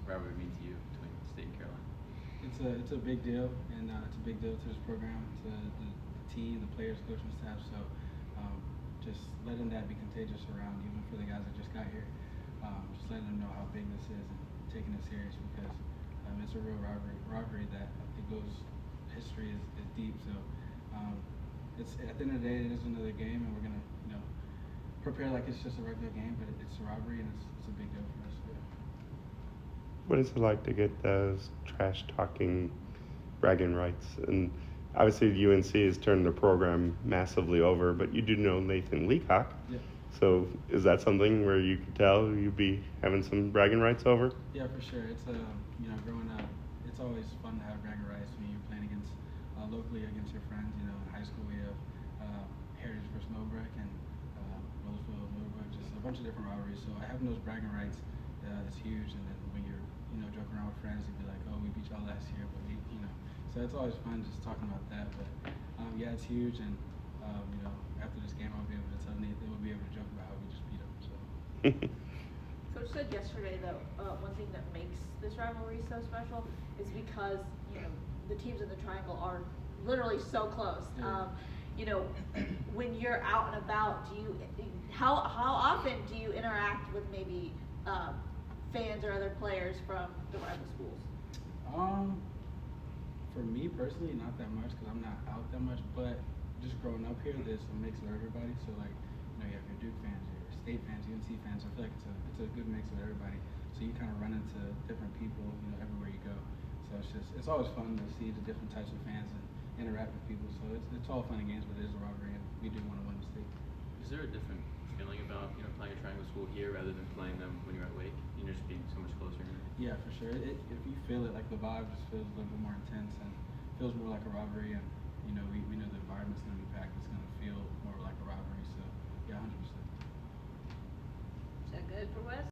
rivalry mean to you between State and Carolina? It's a big deal, and it's a big deal to this program, to the team, the players, coaching staff. So just letting that be contagious around, even for the guys that just got here. Just letting them know how big this is and taking it serious because it's a real rivalry that it goes. History is deep. So it's at the end of the day, it is another game, and we're gonna prepare like it's just a regular game, but it's a rivalry and it's a big deal for us. Yeah. What is it like to get those trash talking bragging rights? And obviously UNC has turned the program massively over, but you do know Nathan Leacock. Yeah. So is that something where you could tell you'd be having some bragging rights over? Yeah, for sure. It's growing up, it's always fun to have bragging rights when you're playing against locally against your friends. In high school we have Heritage versus Millbrook and Roseville, Millbrook, just a bunch of different rivalries. So having those bragging rights is huge. And then when you're joking around with friends, you'd be like, oh, we beat y'all last year, but So it's always fun just talking about that. But yeah, it's huge. And after this game, I'll be able to tell Nathan, we'll be able to joke about how we just beat him. So. Coach said yesterday that one thing that makes this rivalry so special is because the teams in the triangle are literally so close. Yeah. When you're out and about, how often do you interact with maybe fans or other players from the rival schools? For me personally, not that much because I'm not out that much. But just growing up here, there's a mix of everybody. So you have your Duke fans, your State fans, UNC fans. I feel like it's a good mix of everybody. So you kind of run into different people, everywhere you go. So it's always fun to see the different types of fans and interact with people. So it's all fun and games, but it is a rivalry, and we do want to win the state. Is there a different feeling about playing a triangle school here rather than playing them when you're at Wake? Just being so much closer. Yeah, for sure. If you feel it, like the vibe just feels a little bit more intense and feels more like a rivalry. And we know the environment's going to be packed. It's going to feel more like a rivalry. So yeah, 100%. Is that good for Wes?